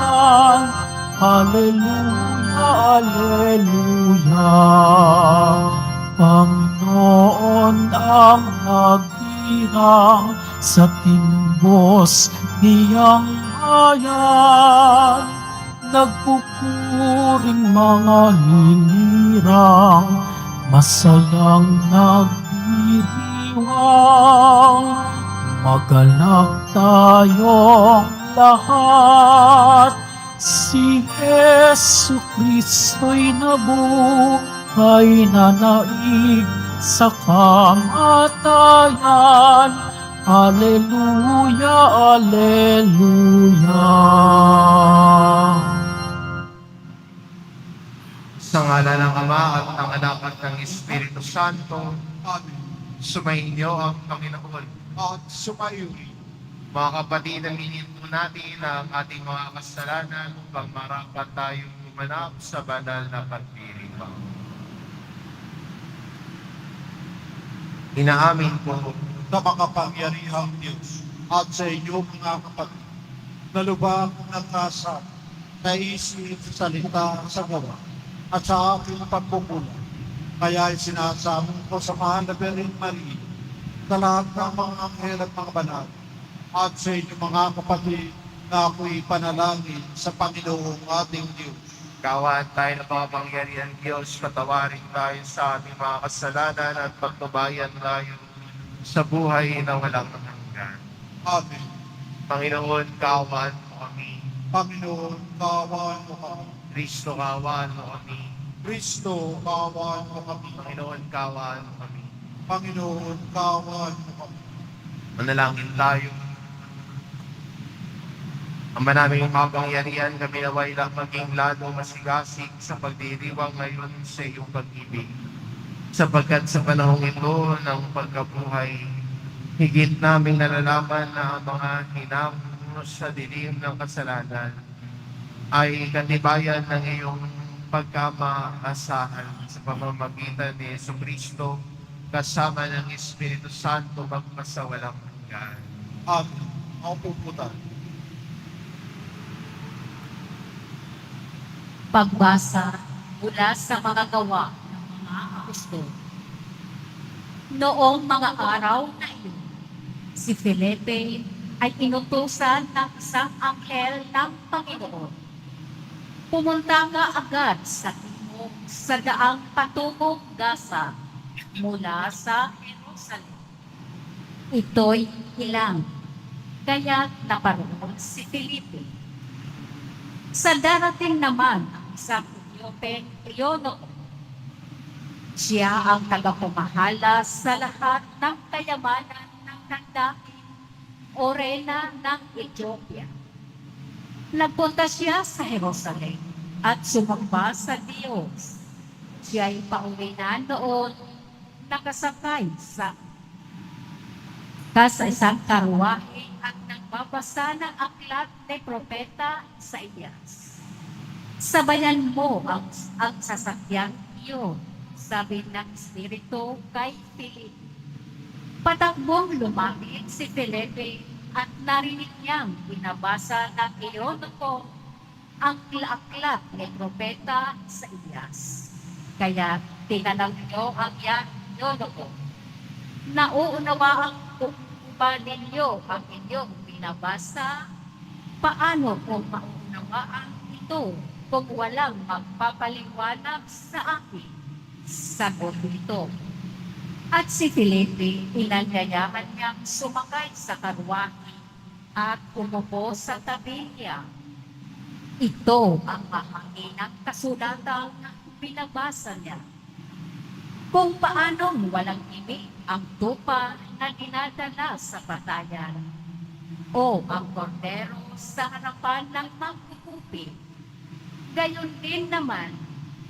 kasalukuyan. Alleluia, alleluia. Panginoon ang nagdirang sa timbos niyang bayan. Nagpupuring mga hinirang, masayang nagdiriwang. Magalak tayong lahat, si Jesu Kristo'y nabuhay na naig sa kamatayan. Alleluia, alleluia. Sa ngala ng Ama at ng Anak at ng Espiritu Santo, Amen. sumainyo ang Panginoon. At sumayo rin. Mga kapatid, aminin po natin ang ating mga kasalanan upang marapat tayong gumanap sa banal na pagpiripan. Inaamin ko Na makapangyarihang Diyos at sa inyo mga kapatid, na lubag ng kasal, sa isip, salita, sa gawa, at sa aking pagkukulang. Kaya sinasabi ko sa mahal na Birhen Maria, sa lahat ng mga anghel at mga banal, at sa inyo mga kapatid, na ako'y panalangin sa Panginoong ating Diyos. Kawan tayo ng makapangyarihan Diyos, patawarin tayo sa ating mga kasalanan at pagtubayan tayo sa buhay na walang hanggan. Amen. Panginoon, kawan mo kami. Panginoon, kaawaan mo kami. Kristo, kawan mo kami. Kristo, kaawaan mo kami. Panginoon, kawan mo kami. Panginoon, kaawaan mo kami. Manalangin tayo. Ang manaming makapangyarihan, kami naway lang maging lalo masigasig sa pagdiriwang ngayon sa iyong pag-ibig. Sapagkat sa panahong ito ng pagkabuhay, higit naming nalalaman na ang mga hinamo sa dilim ng kasalanan ay katibayan ng iyong pagkamaasahan sa pamamagitan ni Jesucristo kasama ng Espiritu Santo magpasawalang hanggan. Amen. Ang puputan. Pagbasa mula sa mga gawa ng mga apostol. Noong mga araw na iyon, si Felipe ay inutusan ng isang anghel ng Panginoon. Pumunta nga agad sa timog sa daang patungong Gaza mula sa Jerusalem. Ito'y ilang, kaya naparoon si Felipe. Sa darating naman ang isang Ethiopeng Leono. Siya ang tagapumahala sa lahat ng kayamanan ng nandaking Orena ng Ethiopia. Nagpunta siya sa Jerusalem at sumamba sa Diyos. Siya ay pauwi na noon nakasakay sa isang karwahe at nagbabasa ng aklat ni Propeta Isaías. Sabayan mo ang sasakyang iyon, sabi ng Espiritu kay Felipe. Patakbong lumapit si Felipe at narinig niyang binabasa ng iyon ko ang aklat ni Propeta Isaías. Kaya tinanong niyo ang iyon ko. Nauunawaan ko ba ninyo ang inyong binabasa? Paano kung maunawaan ito kung walang magpapaliwanag sa akin? Sagot nito. At si Felipe, inanyayahan niyang sumakay sa karwahe at umupo sa tabi niya. Ito ang mahanginang kasulatan na binabasa niya. Kung paanong walang imig ang tupa na dinadala sa patayan o ang kordero sa harapan ng magkukupi. Gayon din naman,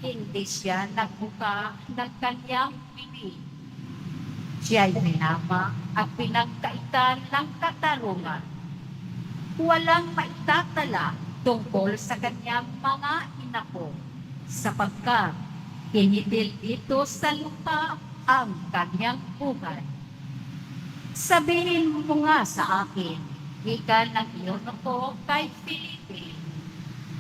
hindi siya nagbuka ng kanyang bibig. Siya'y minama at pinagkaitan ng katarungan. Walang maitatala tungkol sa kanyang mga inapo, sapagkat initil dito sa lupa ang kanyang buhay. Sabihin mo nga sa akin, ika ng iyon ako kay Felipe,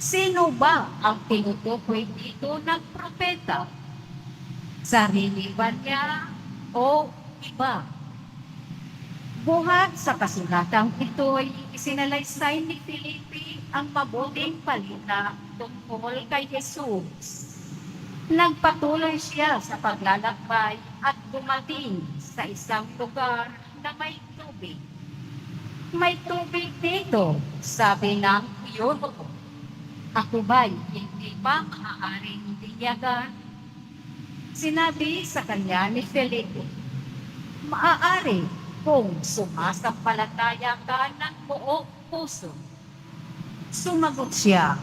Sino ba ang tinutukoy dito ng propeta? Sarili ba niya o iba? Buhat sa kasulatang ito'y isinalaysay ni Felipe ang mabuting balita tungkol kay Jesus. Nagpatuloy siya sa paglalakbay at dumating sa isang lugar na may tubig. May tubig dito, sabi ng iyon. Ako ba'y hindi pa maaaring tinyagan? Sinabi sa kanya ni Felipe, maaari kung sumasampalataya ka ng buong puso. Sumagot siya,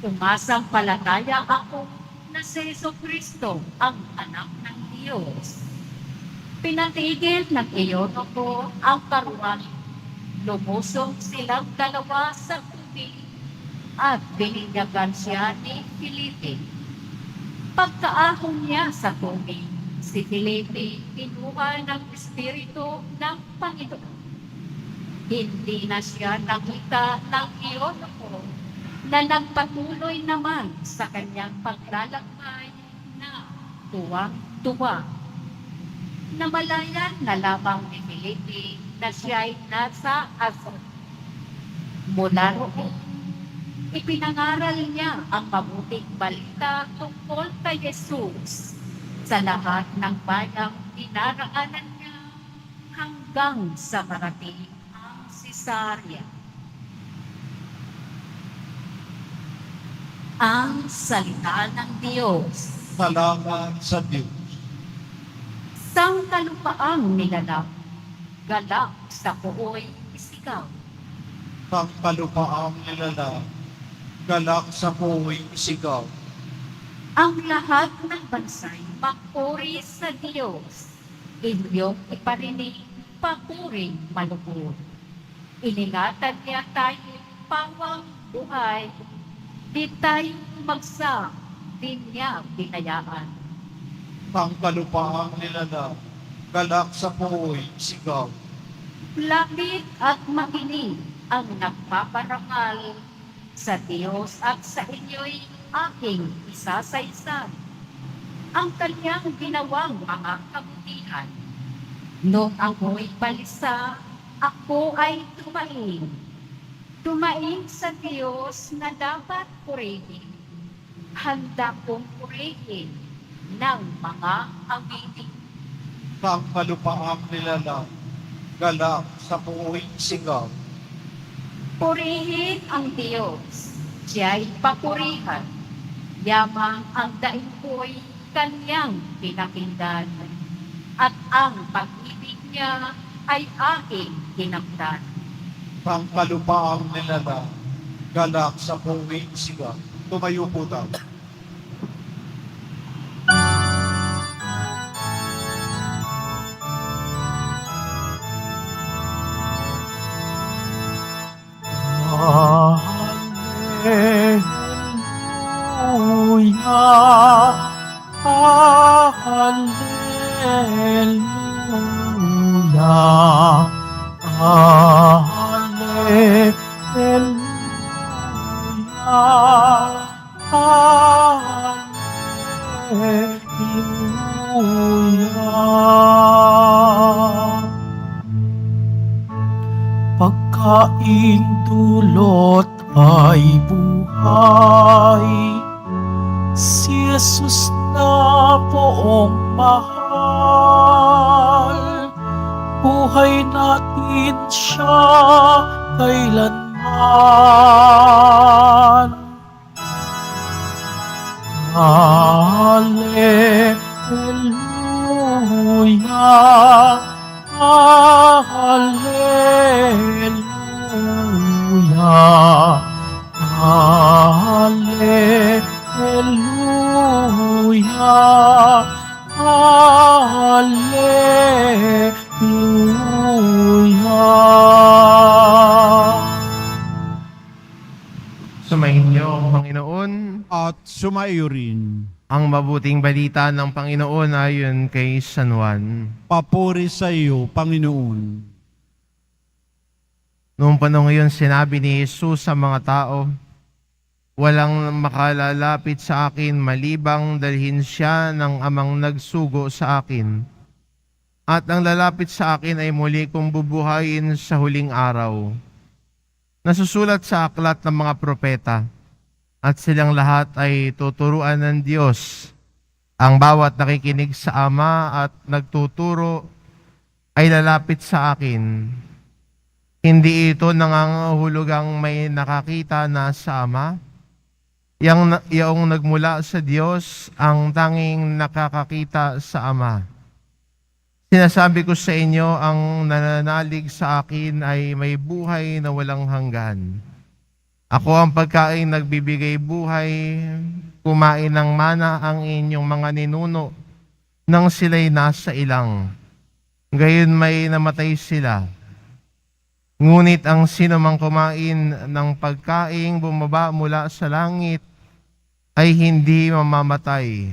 sumasampalataya ako na si Jesucristo ang anak ng Diyos. Pinatigil ng iyon ako ang karuan. Lumusong silang dalawa sa tubig at bininyagan siya ni Felipe. Pagkaahon niya sa tubig, si Felipe kinuha ng Espiritu ng Panginoon. Hindi na siya nakita ng iyon ako na nagpatuloy naman sa kanyang paglalakbay na tuwang-tuwa. Namalayan na lamang ni Felipe na siya'y nasa Azot. Mula roon, ipinangaral niya ang mabuting balita tungkol kay Jesus sa lahat ng bayang dinaraanan niya hanggang sa marating ang Cesarea. Ang salita ng Diyos. Salamat sa Diyos. Sang kalupaang nilalap, galak sa puoy isigaw. Pang kalupaang nilala, galak sa puwing sigaw. Ang lahat ng bansay magpuri sa Diyos. Inyong iparinig, papuring malubog. Iningatan niya tayo pawang buhay. Di tayo magsak, di niya binayaan. Pang kalupaang nilala, galak sa puwing sigaw. Lapit at makinig ang nagpaparangal sa Diyos at sa inyo'y aking isasaysan. Ang kanyang ginawang mga kabutihan. Noong ako'y balisa, ako ay tumaing. Tumaing sa Diyos na dapat purihin. Handa kong purihin ng mga awitin. Pang kalupaang nilala, galak sa puwing sigaw. Purihin ang Diyos, siya'y papurihan. Yamang ang daing ko'y kanyang pinakinggan. At ang pag-ibig niya ay aking kinamtan. Pang kalupaang nilala, galak sa puwing sigaw. Tumayo po tayo. Hallelujah, hallelujah, hallelujah, hallelujah. Pagkaing dulot ay buhay, si Jesus na poong mahal. Buhay natin siya kailanman. Hallelujah, hallelujah, hallelujah, hallelujah. Sumayin niyo ang Panginoon. At sumayo rin. Ang mabuting balita ng Panginoon ayon kay San Juan. Papuri sa iyo, Panginoon. Noong panahon ngayon, sinabi ni Jesus sa mga tao, Walang makalalapit sa akin malibang dalhin siya ng amang nagsugo sa akin. At ang lalapit sa akin ay muli kong bubuhayin sa huling araw. Nasusulat sa aklat ng mga propeta, at silang lahat ay tuturuan ng Diyos. Ang bawat nakikinig sa Ama at nagtuturo ay lalapit sa akin. Hindi ito nangangahulugang may nakakita na sa Ama. Yung nagmula sa Diyos ang tanging nakakakita sa Ama. Sinasabi ko sa inyo, ang nananalig sa akin ay may buhay na walang hanggan. Ako ang pagkain nagbibigay buhay. Kumain ng mana ang inyong mga ninuno nang sila'y nasa ilang. Gayon may namatay sila. Ngunit ang sino mang kumain ng pagkaing bumaba mula sa langit ay hindi mamamatay.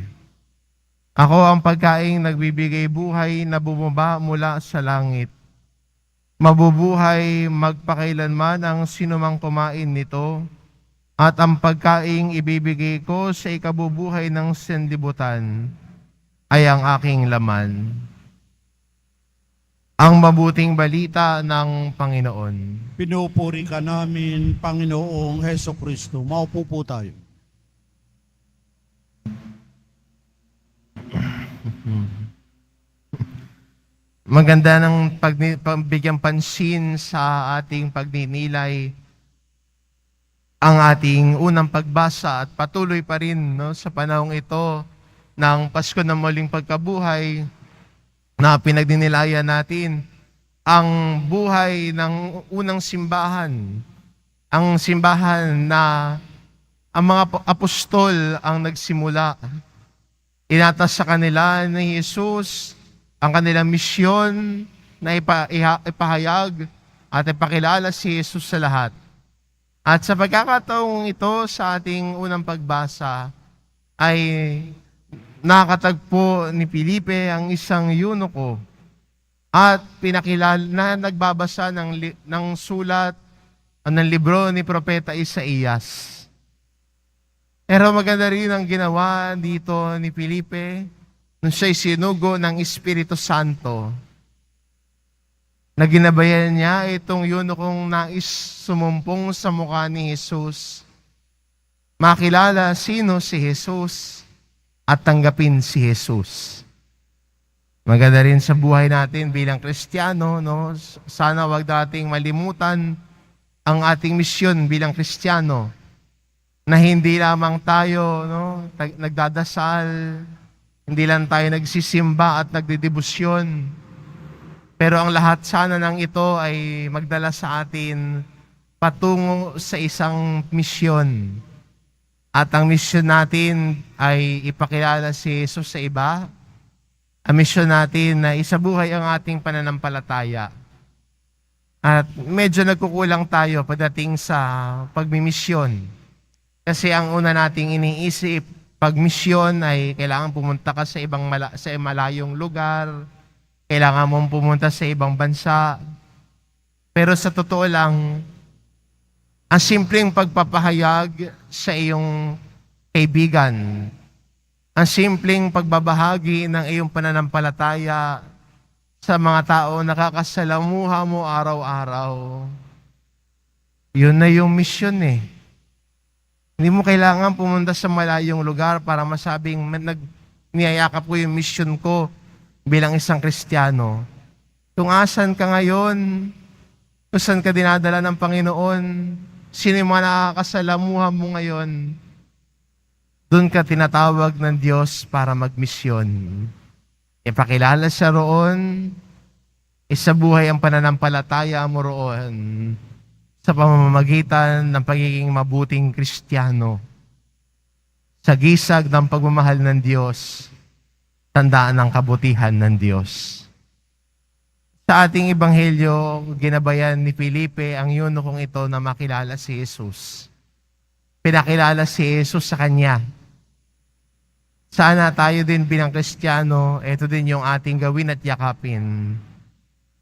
Ako ang pagkaing nagbibigay buhay na bumaba mula sa langit. Mabubuhay magpakailanman ang sino mang kumain nito, at ang pagkaing ibibigay ko sa ikabubuhay ng sanlibutan ay ang aking laman. Ang mabuting balita ng Panginoon. Pinupuri ka namin, Panginoong Heso Kristo. Maupo po tayo. Maganda ng pagbigyan pansin sa ating pagninilay ang ating unang pagbasa at patuloy pa rin sa panahong ito ng Pasko ng Muling Pagkabuhay na pinagdinilayan natin ang buhay ng unang simbahan. Ang simbahan na ang mga apostol ang nagsimula. Inatas sa kanila ni Jesus ang kanilang misyon na ipahayag at ipakilala si Jesus sa lahat. At sa pagkakataong ito sa ating unang pagbasa ay nakatagpo ni Felipe ang isang eunuko at pinakilala na nagbabasa ng sulat ng libro ni Propeta Isaías. Pero maganda rin ang ginawa dito ni Felipe nung siya'y sinugo ng Espiritu Santo, na ginabayan niya itong yunukong nais sumumpong sa mukha ni Jesus, makilala sino si Jesus at tanggapin si Jesus. Maganda rin sa buhay natin bilang Kristiyano, sana wag nating malimutan ang ating misyon bilang Kristiyano, na hindi lamang tayo nagdadasal, hindi lang tayo nagsisimba at nagdedebosyon. Pero ang lahat sana ng ito ay magdala sa atin patungo sa isang misyon. At ang misyon natin ay ipakilala si Jesus sa iba. Ang misyon natin na isabuhay ang ating pananampalataya. At medyo nagkukulang tayo pagdating sa pagmimisyon. Kasi ang una nating iniisip, pag misyon ay kailangan pumunta ka sa sa malayong lugar, kailangan mong pumunta sa ibang bansa. Pero sa totoo lang, ang simpleng pagpapahayag sa iyong kaibigan, ang simpleng pagbabahagi ng iyong pananampalataya sa mga tao nakakasalamuha mo araw-araw, yun na yung misyon eh. Hindi mo kailangan pumunta sa malayong lugar para masabing niyayakap ko yung mission ko bilang isang Kristiyano. Kung asan ka ngayon, kung saan ka dinadala ng Panginoon, sino yung mga nakakasalamuha mo ngayon, doon ka tinatawag ng Diyos para magmisyon. Ipakilala siya roon, isabuhay ang pananampalataya mo roon, sa pamamagitan ng pagiging mabuting Kristiyano. Sa gisag ng pagmamahal ng Diyos, tandaan ang kabutihan ng Diyos. Sa ating ebanghelyo, ginabayan ni Felipe ang yunukong ito na makilala si Jesus. Pinakilala si Jesus sa kanya. Sana tayo din bilang Kristiyano, ito din yung ating gawin at yakapin.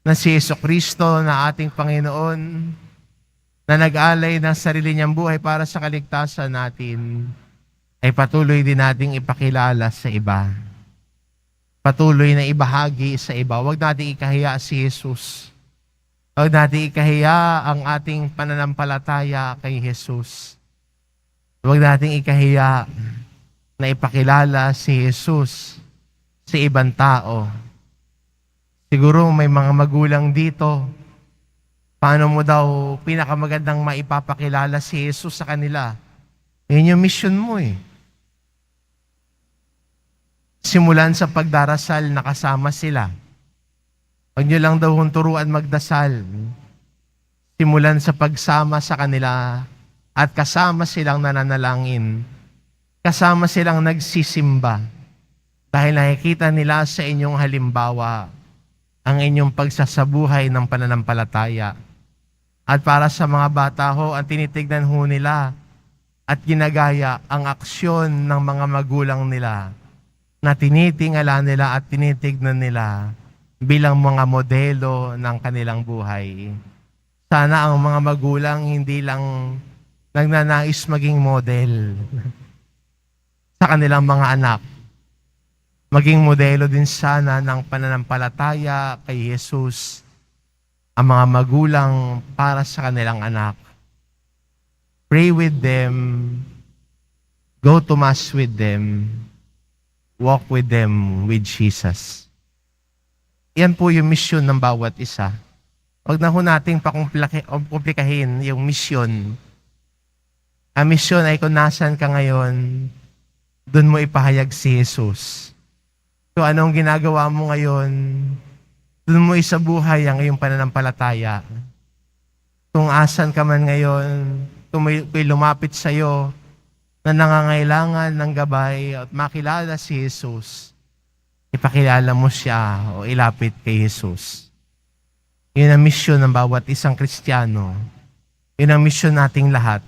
Na si Jesucristo na ating Panginoon, na nag-alay ng sarili niyang buhay para sa kaligtasan natin, ay patuloy din nating ipakilala sa iba. Patuloy na ibahagi sa iba. Huwag nating ikahiya si Jesus. Huwag nating ikahiya ang ating pananampalataya kay Jesus. Huwag nating ikahiya na ipakilala si Jesus sa ibang tao. Siguro may mga magulang dito. Paano mo daw pinakamagandang maipapakilala si Jesus sa kanila? Yun yung mission mo eh. Simulan sa pagdarasal, nakasama sila. Huwag nyo lang daw turuan magdasal. Simulan sa pagsama sa kanila at kasama silang nananalangin. Kasama silang nagsisimba. Dahil nakikita nila sa inyong halimbawa ang inyong pagsasabuhay ng pananampalataya. At para sa mga bata ho, ang tinitignan ho nila at ginagaya ang aksyon ng mga magulang nila na tinitingala nila at tinitignan nila bilang mga modelo ng kanilang buhay. Sana ang mga magulang hindi lang nagnanais maging model sa kanilang mga anak. Maging modelo din sana ng pananampalataya kay Jesus ang mga magulang para sa kanilang anak. Pray with them, go to Mass with them, walk with them with Jesus. Yan po yung mission ng bawat isa. Huwag na ho nating pakomplikahin yung mission. Ang mission ay kung nasan ka ngayon, doon mo ipahayag si Jesus. So anong ginagawa mo ngayon, doon mo isabuhay ang iyong pananampalataya. Kung asan ka man ngayon, kung may lumapit sa iyo na nangangailangan ng gabay at makilala si Jesus, ipakilala mo siya o ilapit kay Jesus. Yun ang misyon ng bawat isang Kristiyano. Yun ang misyon nating lahat.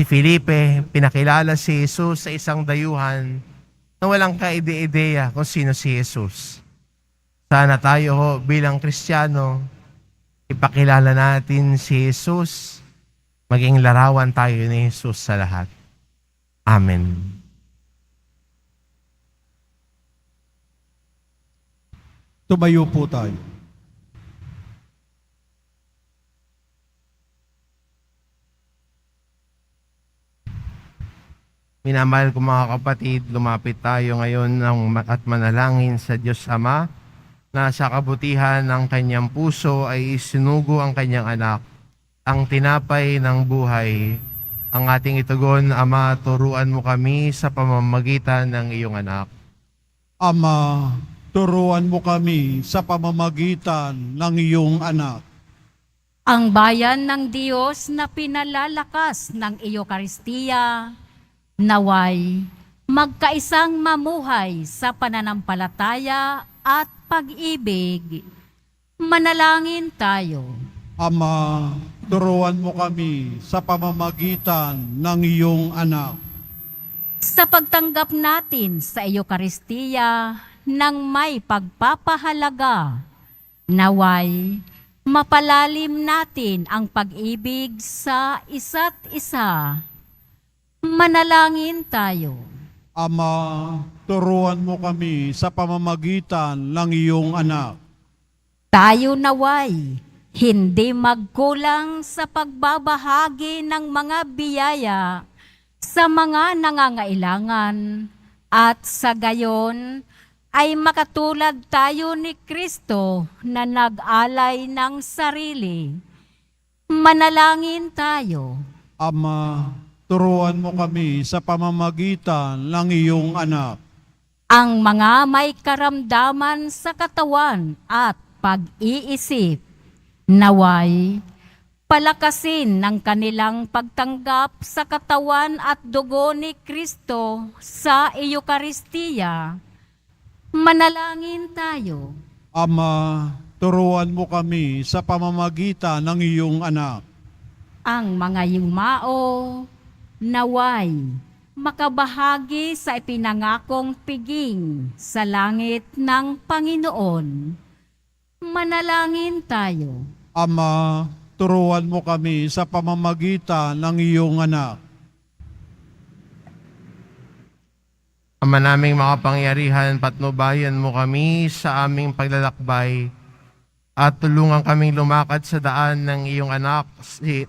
Si Felipe, pinakilala si Jesus sa isang dayuhan na walang kaide-ideya kung sino si Jesus. Sana tayo ho, bilang Kristiyano, ipakilala natin si Jesus, maging larawan tayo ni Jesus sa lahat. Amen. Tumayo po tayo. Minamahal ko mga kapatid, lumapit tayo ngayon at manalangin sa Diyos Ama na sa kabutihan ng kanyang puso ay isinugo ang kanyang anak, ang tinapay ng buhay. Ang ating itugon, Ama, turuan mo kami sa pamamagitan ng iyong anak. Ama, turuan mo kami sa pamamagitan ng iyong anak. Ang bayan ng Diyos na pinalalakas ng Eucharistia, naway magkaisang mamuhay sa pananampalataya at pag-ibig. Manalangin tayo. Ama, turuan mo kami sa pamamagitan ng iyong anak. Sa pagtanggap natin sa Eucharistia ng may pagpapahalaga, naway mapalalim natin ang pag-ibig sa isa't isa. Manalangin tayo. Ama, turuan mo kami sa pamamagitan ng iyong anak. Tayo naway hindi magkulang sa pagbabahagi ng mga biyaya sa mga nangangailangan at sa gayon ay makatulad tayo ni Kristo na nag-alay ng sarili. Manalangin tayo. Ama, turuan mo kami sa pamamagitan ng iyong anak. Ang mga may karamdaman sa katawan at pag-iisip, naway palakasin ng kanilang pagtanggap sa katawan at dugo ni Kristo sa Eucharistia. Manalangin tayo. Ama, turuan mo kami sa pamamagitan ng iyong anak. Ang mga yumao, naway makabahagi sa ipinangakong piging sa langit ng Panginoon. Manalangin tayo. Ama, turuan mo kami sa pamamagitan ng iyong anak. Ama naming makapangyarihan, patnubayan mo kami sa aming paglalakbay at tulungan kaming lumakad sa daan ng iyong anak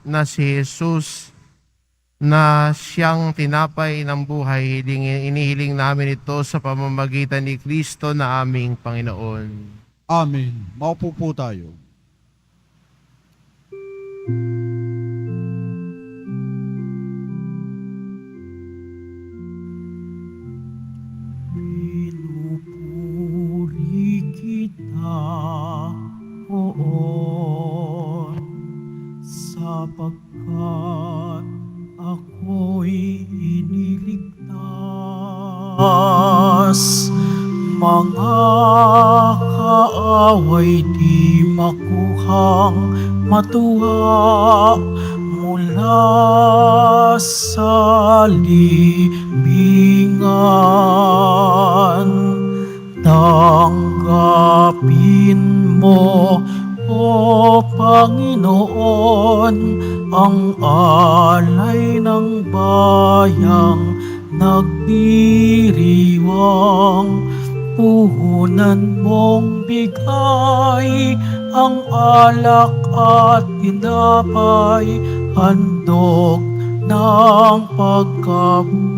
na si Jesus, na siyang tinapay ng buhay. Inihiling namin ito sa pamamagitan ni Kristo na aming Panginoon. Amen. Maupo po tayo. Pinupuri kita, Poon, sapagkat ako'y iniligtas. Mga kaaway di makuhang matuwa mula sa libingan. Tanggapin mo, O Panginoon, ang alay ng bayang nagdiriwang. Puhunan mong bigay ang alak at tinapay, handog ng pagkabuhay.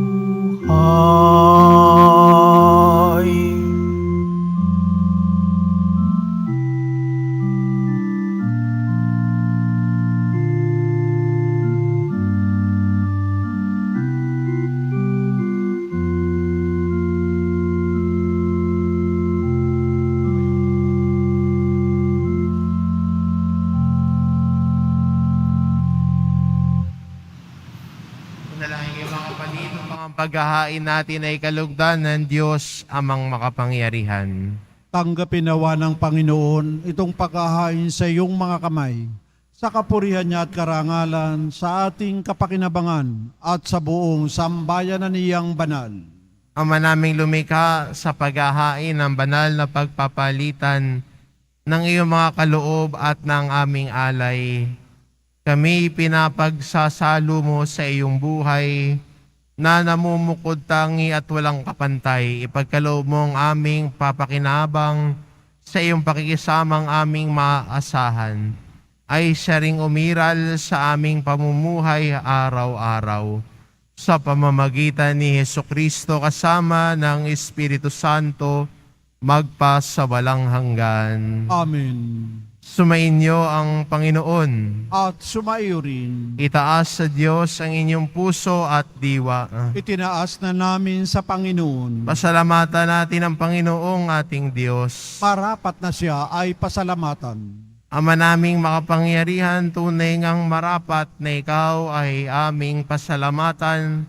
Manalangin yung mga kapatid, ang paghahain natin ay kalugdan ng Diyos amang makapangyarihan. Tanggapin nawa ng Panginoon itong paghahain sa iyong mga kamay, sa kapurihan niya at karangalan, sa ating kapakinabangan at sa buong sambayanan niyang banal. Ama naming lumikha, sa paghahain ng banal na pagpapalitan ng iyong mga kaloob at ng aming alay, kami pinapagsasalo mo sa iyong buhay na namumukod tangi at walang kapantay. Ipagkaloob mo ang aming papakinabang sa iyong pakikisamang aming maasahan, ay siya ring umiral sa aming pamumuhay araw-araw. Sa pamamagitan ni Hesukristo kasama ng Espiritu Santo, magpa sa walang hanggan. Amen. Sumainyo ang Panginoon. At sumaiyo rin. Itaas sa Diyos ang inyong puso at diwa. Itinaas na namin sa Panginoon. Pasalamatan natin ang Panginoong ating Diyos. Marapat na siya ay pasalamatan. Ama naming makapangyarihan, tunay ngang marapat na ikaw ay aming pasalamatan.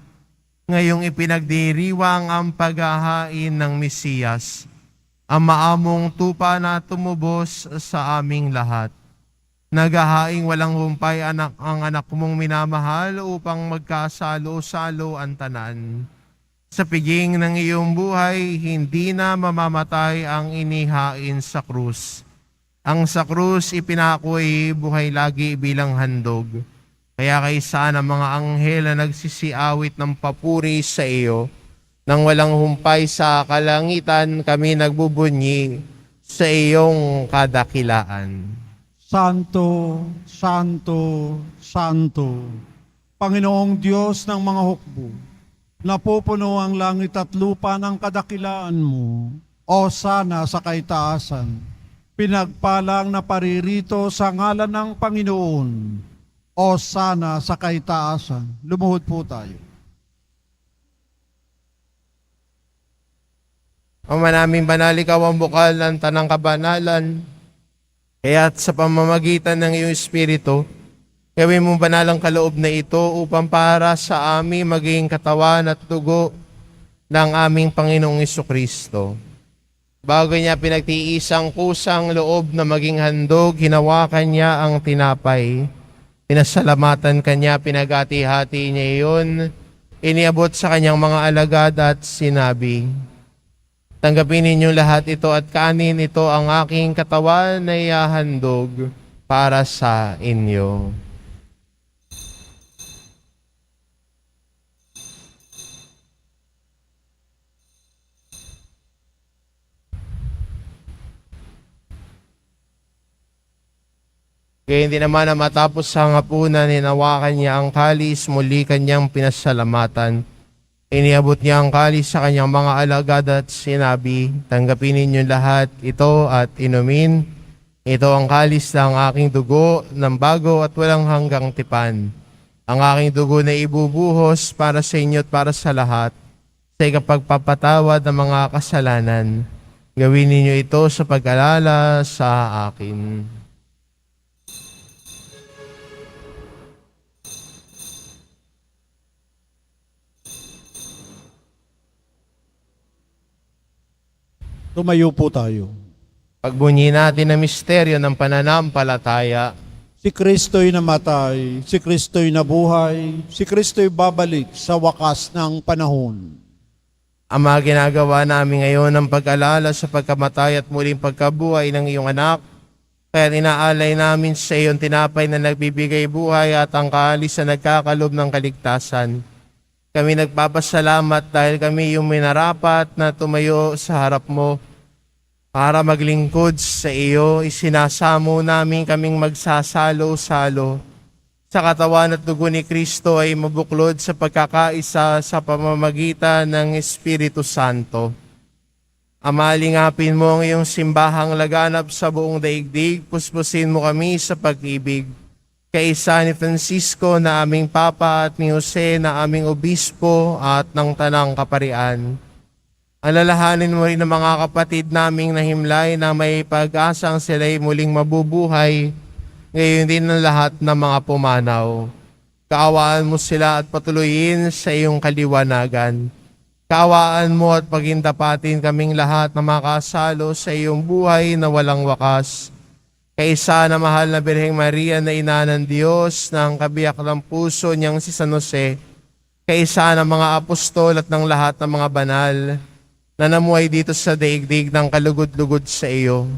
Ngayong ipinagdiriwang ang paghahain ng Mesiyas, ang maamong tupa na tumubos sa aming lahat. Naghahaing walang humpay ang anak mong minamahal upang magkasalo-salo ang tanan. Sa piging ng iyong buhay, hindi na mamamatay ang inihain sa krus. Ang sa krus ipinako'y buhay lagi bilang handog. Kaya kaysa ng mga anghel na nagsisiawit ng papuri sa iyo, nang walang humpay sa kalangitan, kami nagbubunyi sa iyong kadakilaan. Santo, Santo, Santo, Panginoong Diyos ng mga hukbo, napupuno ang langit at lupa ng kadakilaan mo. O sana sa kaitaasan, pinagpalang na paririto sa ngalan ng Panginoon. O sana sa kaitaasan. Lumuhod po tayo. Ama naming banal, ikaw ang bukal ng tanang kabanalan. Kaya't sa pamamagitan ng iyong Espiritu, gawin mong banalang kaloob na ito upang para sa amin maging katawan at dugo ng aming Panginoong Jesucristo. Bago niya pinagtiisang kusang loob na maging handog, hinawakan niya ang tinapay. Pinasalamatan kanya, pinagati-hati niya iyon, iniabot sa kanyang mga alagad at sinabi, "Tanggapin ninyo lahat ito at kanin ito ang aking katawan na ihahandog para sa inyo. Kaya hindi naman na matapos ang hapunan, hinawakan niya ang kalis, muli kanyang pinasalamatan. Iniabot niya ang kalis sa kanyang mga alagad at sinabi, "Tanggapin ninyo lahat ito at inumin. Ito ang kalis ng aking dugo ng bago at walang hanggang tipan. Ang aking dugo na ibubuhos para sa inyo at para sa lahat, sa ikapagpapatawad ng mga kasalanan. Gawin ninyo ito sa pag-alala sa akin." Tumayo po tayo. Pagbunyi natin ang misteryo ng pananampalataya. Si Kristo'y namatay, si Kristo'y nabuhay, si Kristo'y babalik sa wakas ng panahon. Ama, ginagawa namin ngayon ang pag-alala sa pagkamatay at muling pagkabuhay ng iyong anak. Kaya inaalay namin sa iyong tinapay na nagbibigay buhay at ang kalis na nagkakalob ng kaligtasan. Kami nagpapasalamat dahil kami yung minarapat na tumayo sa harap mo. Para maglingkod sa iyo, isinasamo namin kaming magsasalo-salo sa katawan at dugo ni Kristo ay mabuklod sa pagkakaisa sa pamamagitan ng Espiritu Santo. Ama, lingapin mo ang iyong simbahang laganap sa buong daigdig, puspusin mo kami sa pag-ibig. Kaisa ni Francisco na aming Papa at ni Jose na aming Obispo at ng Tanang Kaparian. Alalahanin mo rin ang mga kapatid naming nahimlay na may pag-asang sila'y muling mabubuhay, ngayon din ng lahat ng mga pumanaw. Kaawaan mo sila at patuloyin sa iyong kaliwanagan. Kaawaan mo at pagintapatin kaming lahat na makasalo sa iyong buhay na walang wakas. Kaisa na mahal na Birheng Maria na ina ng Diyos ng kabiyak ng puso niyang si San Jose, kaisa ng mga apostol at ng lahat ng mga banal, na namuhay dito sa daigdig ng kalugod-lugod sa iyo.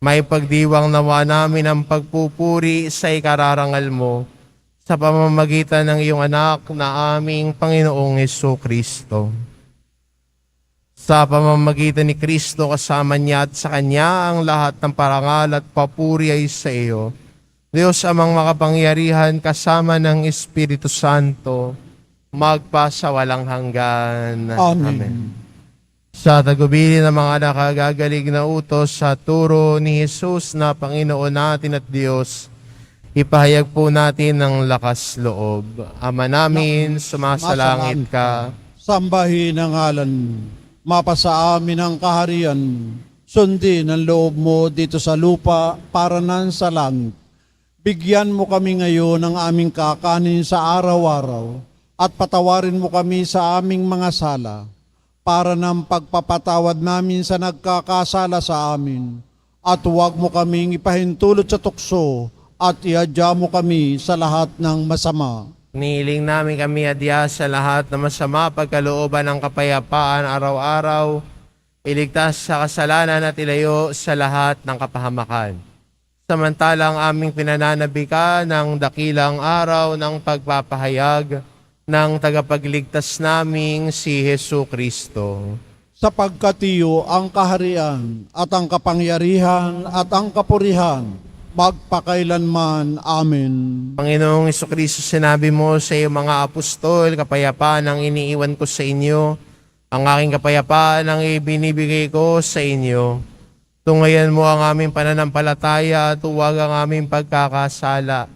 May pagdiwang nawa namin ang pagpupuri sa ikararangal mo sa pamamagitan ng iyong anak na aming Panginoong Jesucristo. Sa pamamagitan ni Kristo kasama niya at sa Kanya ang lahat ng parangal at papuri ay sa iyo. Diyos amang makapangyarihan kasama ng Espiritu Santo, magpasawalang hanggan. Amen. Sa tagubilin ng mga nakagagaling na utos sa turo ni Jesus na Panginoon natin at Diyos, ipahayag po natin ng lakas loob. Ama namin, sumasalangit ka. Sambahin ang ngalan mo. Mapasa amin ang kaharian mo. Sundin ang loob mo dito sa lupa para nan sa langit. Bigyan mo kami ngayon ng aming kakanin sa araw-araw at patawarin mo kami sa aming mga sala para ng pagpapatawad namin sa nagkakasala sa amin. At huwag mo kaming ipahintulot sa tukso at iadya mo kami sa lahat ng masama. Nihiling namin kami adya sa lahat ng masama, pagkalooban ng kapayapaan araw-araw, iligtas sa kasalanan at ilayo sa lahat ng kapahamakan. Samantalang aming pinananabikan ng dakilang araw ng pagpapahayag ng tagapagligtas naming si Jesucristo. Sapagkat iyo ang kaharian at ang kapangyarihan at ang kapurihan magpakailanman. Amen. Panginoong Jesucristo, sinabi mo sa iyong mga apostol, kapayapaan ang iniiwan ko sa inyo, ang aking kapayapaan ang ibinibigay ko sa inyo. Tungayan mo ang aming pananampalataya at huwag ang aming pagkakasala.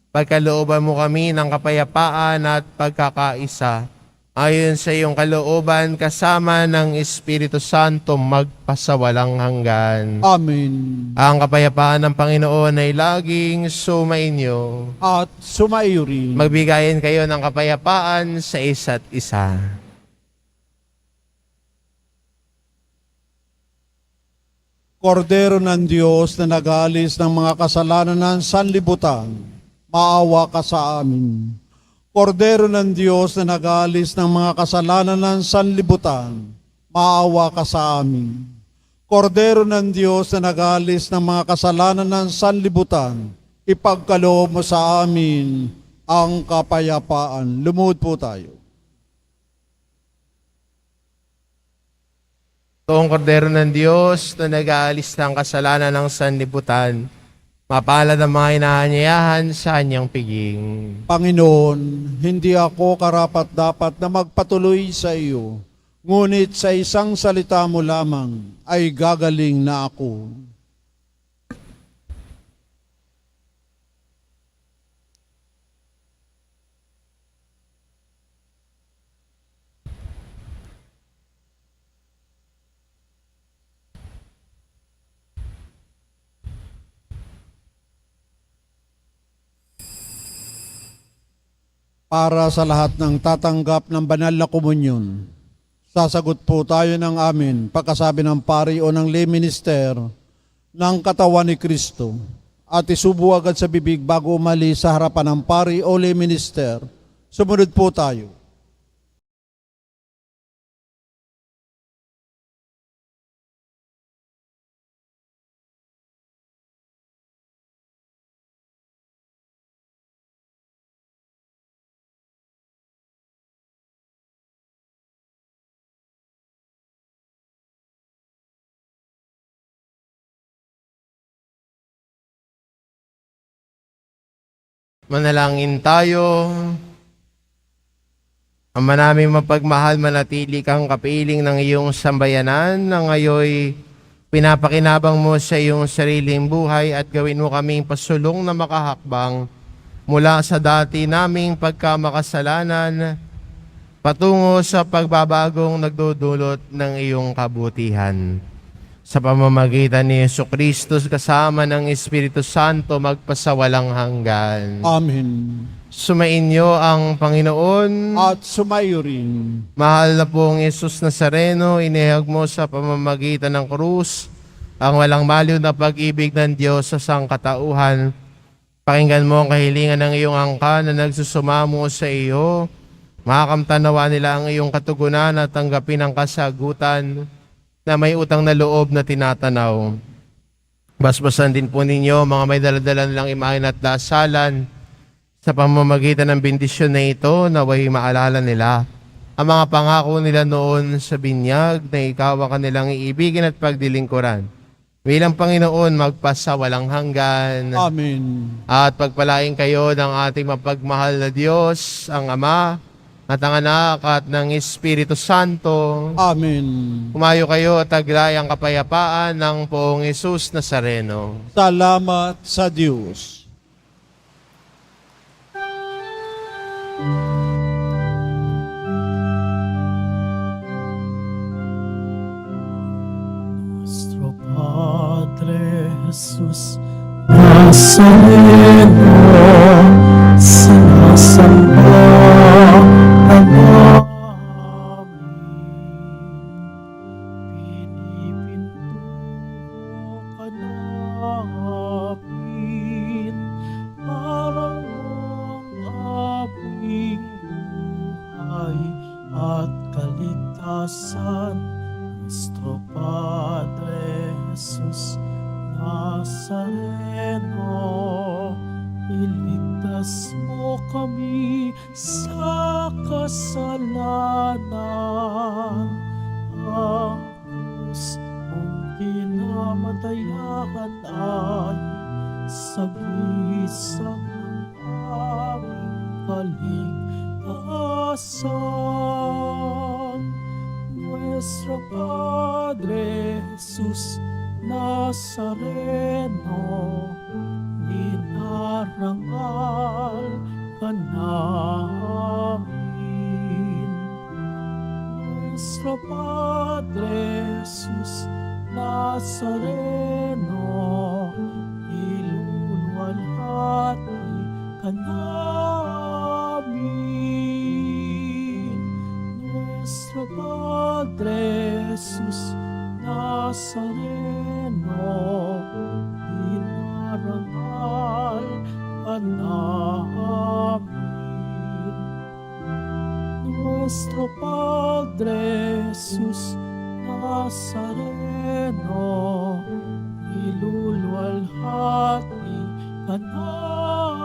Pagkalooban mo kami ng kapayapaan at pagkakaisa. Ayon sa iyong kalooban, kasama ng Espiritu Santo magpasawalang hanggan. Amen. Ang kapayapaan ng Panginoon ay laging sumainyo. At sumaiyo rin. Magbigayin kayo ng kapayapaan sa isa't isa. Kordero ng Diyos na nag-aalis ng mga kasalanan ng sanlibutan, maawa ka sa amin. Kordero ng Diyos na nag-aalis ng mga kasalanan ng sanlibutan, maawa ka sa amin. Kordero ng Diyos na nag-aalis ng mga kasalanan ng sanlibutan, ipagkaloob mo sa amin ang kapayapaan. Lumuhod po tayo. Toong kordero ng Diyos na nag-aalis ng kasalanan ng sanlibutan, mapalad ang mga inaanyayahan sa kanyang piging. Panginoon, hindi ako karapat-dapat na magpatuloy sa iyo, ngunit sa isang salita mo lamang ay gagaling na ako. Para sa lahat ng tatanggap ng banal na komunyon, sasagot po tayo ng amin pagkasabi ng pari o ng lay minister ng katawan ni Kristo at isubo agad sa bibig bago umalis sa harapan ng pari o lay minister. Sumunod po tayo. Manalangin tayo. Ama naming mapagmahal, manatili kang kapiling ng iyong sambayanan na ngayoy pinapakinabang mo sa iyong sariling buhay at gawin mo kaming pasulong na makahakbang mula sa dati naming pagkamakasalanan patungo sa pagbabagong nagdudulot ng iyong kabutihan. Sa pamamagitan ni Jesucristo kasama ng Espiritu Santo magpasawalang hanggan. Amen. Sumainyo ang Panginoon. At sumayo rin. Mahal na pong Jesus Nazareno, inihag mo sa pamamagitan ng krus ang walang maliw na pag-ibig ng Diyos sa sangkatauhan. Pakinggan mo ang kahilingan ng iyong angka na nagsusumamo sa iyo. Makakamtanawa nila ang iyong katugunan at tanggapin ang kasagutan na may utang na loob na tinatanaw. Basbasan din po ninyo mga may daladala nilang imahen at dasalan sa pamamagitan ng bendisyon na ito, naway maalala nila ang mga pangako nila noon sa binyag na ikaw ang kanilang iibigin at pagdilingkuran. Bilang Panginoon, magpasawalang hanggan. Amen. At pagpalain kayo ng ating mapagmahal na Diyos, ang Ama, at ang Anak at ng Espiritu Santo. Amen. Kumayo kayo at taglay ang kapayapaan ng Poong Jesus Nazareno. Salamat sa Diyos. Nuestro Padre Jesus Nazareno, sinasamba ka namin, pinipinto ka namin, parang ang aming buhay at kaligtasan. Nuestro Padre Jesus Nazareno, iligtas mo kami sa kasalanan. Ang krus mong kinamatayan ay sagisag ng aming kaligtasan. Nuestro Padre Jesus Nazareno, inarangal ka namin. Nuestro Padre Jesus Nazareno, iluluwalhati ka namin. Nuestro Padre Jesus Nazareno, inarangal ka namin. Nuestro Padre Jesus Nazareno, iluluwalhati ka Anak